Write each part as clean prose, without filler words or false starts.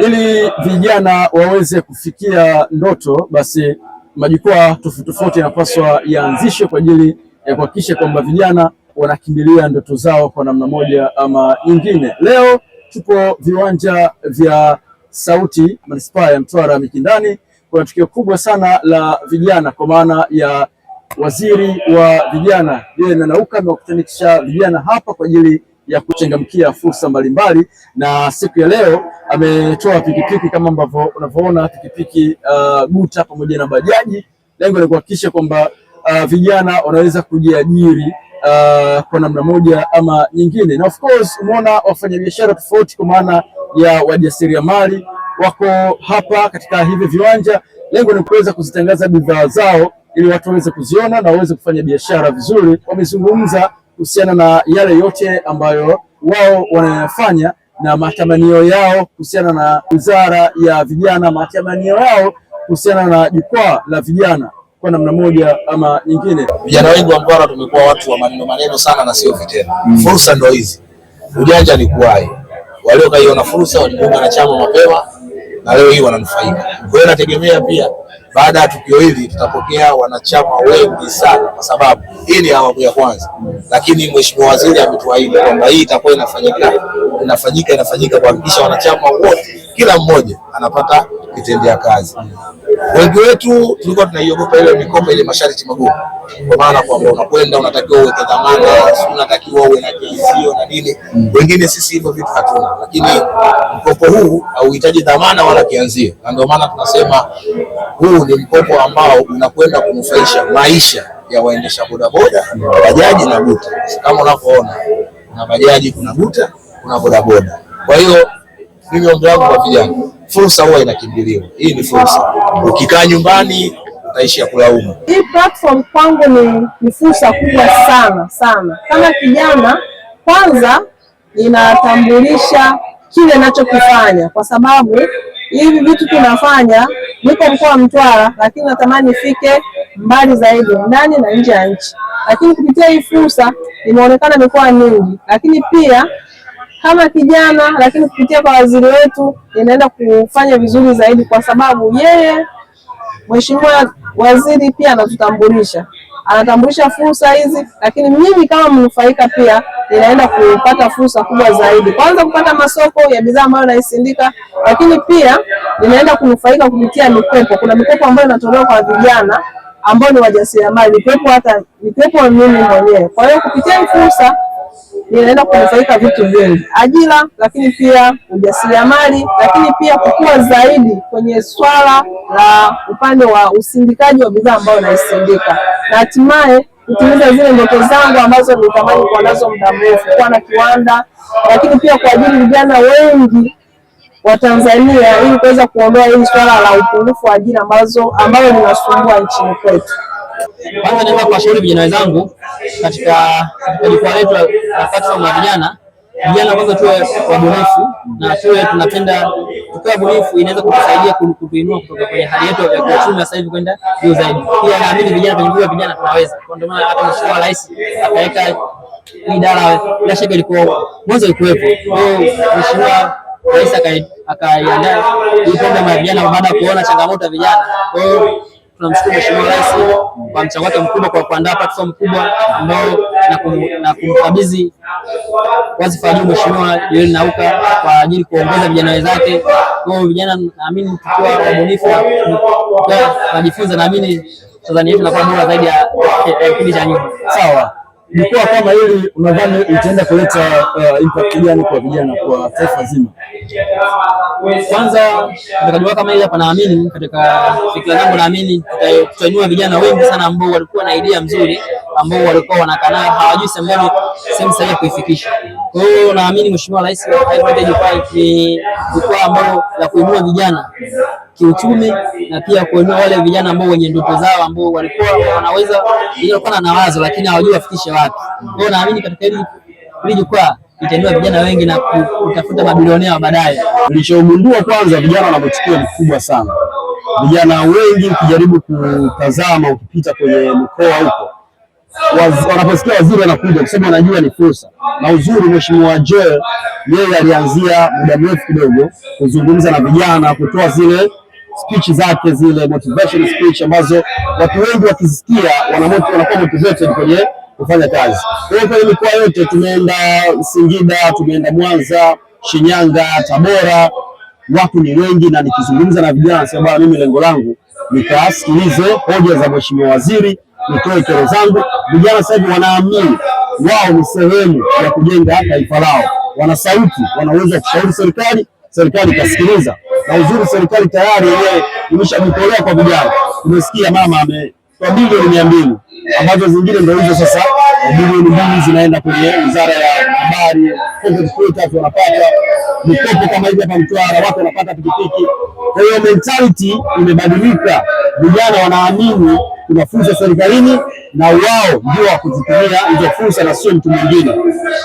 Ili vijana waweze kufikia ndoto, basi majukwaa tofauti yanapaswa yaanzishwe kwa ajili ya kuhakikisha kwamba vijana wanakimbilia ndoto zao kwa namna moja ama nyingine. Leo tupo viwanja vya Sauti Manispaa ya Mtwara Mikindani. Kuna tukio kubwa sana la vijana kwa maana ya waziri wa vijana Joel Nanauka amewakutanisha vijana hapa kwa ajili ya kuchangamkia fursa mbalimbali, na siku ya leo ametoa pikipiki kama ambavyo unavyoona, pikipiki guta pamoja na bajaji. Lengo ni kuhakikisha kwamba vijana wanaweza kujiajiri kwa namna moja ama nyingine, na of course umeona wafanyabiashara tofauti kwa maana ya wajasiriamali wako hapa katika hivi viwanja. Lengo ni kuweza kuzitangaza bidhaa zao ili watu waweze kuziona na waweze kufanya biashara vizuri. Wamezungumza kuhusiana na yale yote ambayo wao wanayafanya na matamanio yao kuhusiana na wizara ya vijana, matamanio yao kuhusiana na jukwaa la vijana kwa namna moja ama nyingine. Vijana wengi wa Mtwara tumekuwa watu wa maneno sana na sio vitendo. Fursa ndio hizi. Ujanja ni kuwahi. Waliokaiona fursa walijiunga na chama mapema na leo hii wananufaika. Kwa hiyo nategemea pia baada ya tukio hili tutapokea wanachama wengi sana, kwa sababu hii ni awamu ya kwanza, lakini Mheshimiwa Waziri ametuahidi kwamba hii itakuwa inafanyika kuhakikisha wanachama wote kila mmoja anapata kitendea kazi. Wengi wetu tulikuwa tunaiogopa ile mikopo ile masharti magumu, kwa maana kwamba unakwenda unatakiwa uweke dhamana, unatakiwa uwe na KCO na nini. Wengine sisi hivyo vitu hatuna, lakini mkopo huu hauhitaji dhamana wala kianzio, na ndio maana tunasema huu ni mkopo ambao unakwenda kunufaisha maisha ya waendesha bodaboda, bajaji na guta. Kama unavyoona na bajaji, kuna guta, kuna bodaboda. Kwa hiyo mimi ombi langu kwa vijana, fursa huwa inakimbiliwa. Hii ni fursa. Ukikaa nyumbani utaishia kulaumu. Hii platform kwangu ni fursa kubwa sana sana. Kama kijana, kwanza inatambulisha kile ninachokifanya, kwa sababu hivi vitu tunafanya, niko mkoa wa Mtwara lakini natamani ifike mbali zaidi ndani na nje ya nchi. Lakini kupitia hii fursa imeonekana mikoa mingi, lakini pia kama kijana, lakini kupitia kwa waziri wetu inaenda kufanya vizuri zaidi, kwa sababu yeye Mheshimiwa Waziri pia anatambulisha fursa hizi, lakini mimi kama mnufaika pia ninaenda kupata fursa kubwa zaidi. Kwanza kupata masoko ya bidhaa ambayo naisindika, lakini pia ninaenda kunufaika kupitia mikopo. Kuna mikopo ambayo inatolewa kwa vijana ambao ni wajasiriamali, mikopo mimi mwenyewe. Kwa hiyo kupitia hii fursa ninaenda kunufaika vitu vingi, ajira, lakini pia ujasiriamali, lakini pia kukua zaidi kwenye swala la upande wa usindikaji wa bidhaa ambayo naisindika, na hatimaye kutimiza zile ndoto zangu ambazo nilitamani kuwa nazo muda mrefu, kuwa na kiwanda, lakini pia kuajiri vijana wengi wa Tanzania ili kuweza kuondoa hili swala la upungufu wa ajira ambayo linasumbua nchini kwetu. Kwanza nataka kuwashauri vijana wenzangu katika jukwaa letu la platform ya vijana. Kwanza tuwe wabunifu na tunapenda tukiwa wabunifu, inaweza kutusaidia kutuinua kutoka kwenye hali yetu ya kiuchumi sasa hivi kwenda juu zaidi. Pia naamini vijana kwenye nguvu vijana tunaweza. Kwa ndio maana hata Mheshimiwa Rais akaweka idara bila shaka ilikuwa mwanzo ilikuwepo. Kwa hiyo Mheshimiwa Rais akaiandaa hii program ya vijana baada ya kuona changamoto ya vijana. Kwa hiyo tunamshukuru Mheshimiwa Rais kwa mchango wake mkubwa kwa kuandaa platform kubwa ambayo na kumkabidhi wazifa wa Mheshimiwa Joel Nanauka kwa ajili kuongoza vijana wenzake. Kwa hiyo vijana, naamini tukiwa wabunifu na tunajifunza, naamini Tanzania yetu inakuwa bora zaidi ya kipindi cha nyuma. Sawa. Jukwaa kama hili unadhani itaenda kuleta impact gani kwa vijana kwa taifa zima? Kwanza katika jukwaa kama hili hapa, naamini katika fikra zangu, naamini tutainua vijana wengi sana ambao walikuwa na idea nzuri, ambao walikuwa wanakaa hawajui sehemu sahihi kuifikisha. Kwa hiyo naamini Mheshimiwa Rais alipata jukwaa ambalo la kuinua vijana kiuchumi na pia kuinua wale vijana ambao wenye ndoto zao, ambao walikuwa wanaweza ilikuwa na wazo lakini hawajui wafikishe wapi. Kwa hiyo naamini katika hili jukwaa itainua vijana wengi na kutafuta mabilionea baadaye. Nilichogundua kwanza, vijana wana mwitikio mkubwa sana. Vijana wengi ukijaribu kutazama, ukipita kwenye mikoa huko, wanaposikia waziri anakuja, kwa sababu wanajua ni fursa. Na uzuri Mheshimiwa Joel yeye alianzia muda mrefu kidogo kuzungumza na vijana, kutoa zile speech zake, zile motivation speech ambazo watu wengi wakisikia wanakuwa motivated kwenye kufanya kazi. Kwa hiyo kwenye mikoa yote tumeenda Singida, tumeenda Mwanza, Shinyanga, Tabora, watu ni wengi, na nikizungumza na vijana sababu mimi lengo langu nikasikilize hoja za Mheshimiwa Waziri, nitoe kero zangu. Vijana sasa hivi wanaamini wao ni sehemu ya kujenga taifa lao, wana sauti, wanaweza kushauri serikali, serikali ikasikiliza. Na uzuri serikali tayari yenyewe imeshajitolea kwa vijana. Tumesikia mama ametoa bilioni 200 ambazo zingine ndio hizo sasa, bilioni 2 zinaenda kwenye Wizara ya Habari, content creators wanapata mikopo kama hivi hapa Mtwara, watu wanapata pikipiki. Kwa hiyo mentality imebadilika, vijana wanaamini kuna fursa serikalini na wao ndio wa kuzitumia hizo fursa na sio mtu mwingine.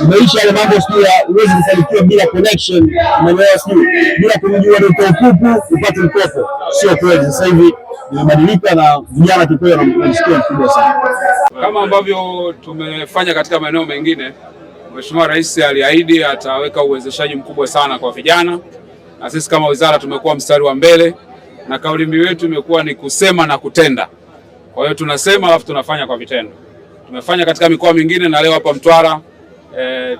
Imeisha ile mambo sio uwezi kufanikiwa bila connection, umeelewa? Sio bila kumjua ndio ukupu upate mkopo, sio kweli. Sasa hivi imebadilika na vijana kikweli wanamsikia mkubwa sana. Kama ambavyo tumefanya katika maeneo mengine, Mheshimiwa Rais aliahidi ataweka uwezeshaji mkubwa sana kwa vijana, na sisi kama wizara tumekuwa mstari wa mbele na kauli mbiu yetu imekuwa ni kusema na kutenda. Kwa hiyo tunasema alafu tunafanya kwa vitendo. Tumefanya katika mikoa mingine na leo hapa Mtwara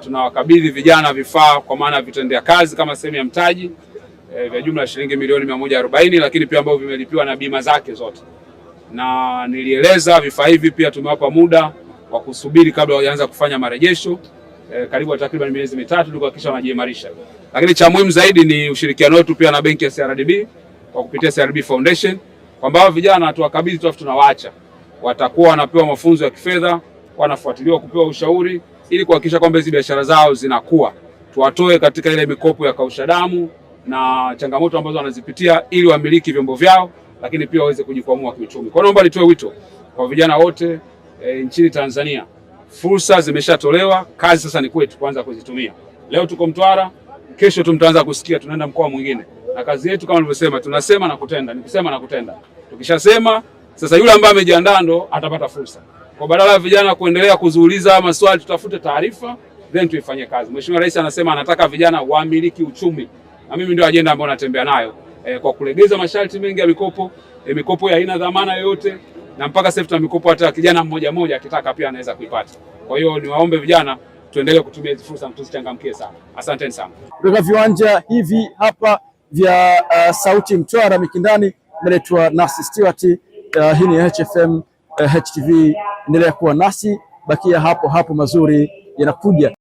tunawakabidhi vijana vifaa kwa maana vitendea kazi kama sehemu ya mtaji vya jumla shilingi milioni 140, lakini pia ambavyo vimelipiwa na bima zake zote. Na nilieleza vifaa hivi pia tumewapa muda wa kusubiri kabla hawajaanza kufanya marejesho karibu takriban miezi 3 ili kuhakikisha wanajiimarisha. Lakini cha muhimu zaidi ni ushirikiano wetu pia na benki ya CRDB kwa kupitia CRDB Foundation, kwamba vijana tuwakabidhi tu tunawaacha, watakuwa wanapewa mafunzo ya kifedha, wanafuatiliwa kupewa ushauri ili kuhakikisha kwamba hizo biashara zao zinakuwa. Tuwatoe katika ile mikopo ya kausha damu na changamoto ambazo wanazipitia ili wamiliki vyombo vyao, lakini pia waweze kujikwamua kiuchumi. Kwa hiyo naomba nitoe wito kwa vijana wote nchini Tanzania. Fursa zimeshatolewa, kazi sasa ni kwetu kuanza kuzitumia. Leo tuko Mtwara, kesho tutaanza kusikia tunaenda mkoa mwingine. Na kazi yetu kama nilivyosema, tunasema na kutenda, nikisema na kutenda. Tukishasema sasa yule ambaye amejiandaa ndo atapata fursa. Kwa badala ya vijana kuendelea kuziuliza maswali, tutafute taarifa then tuifanye kazi. Mheshimiwa Rais anasema anataka vijana wamiliki uchumi. Na mimi ndio ajenda ambayo natembea nayo kwa kulegeza masharti mengi ya mikopo, mikopo ya aina dhamana yoyote, na mpaka sasa tuna mikopo hata kijana mmoja akitaka pia anaweza kuipata. Kwa hiyo niwaombe vijana tuendelee kutumia hizo fursa, tusichangamkie sana. Asanteni sana. Kutoka viwanja hivi hapa vya Sauti Mtwara Mikindani, naitwa Nasi Stewart. Hii ni HFM HTV, endelea kuwa nasi, bakia hapo hapo, mazuri yanakuja.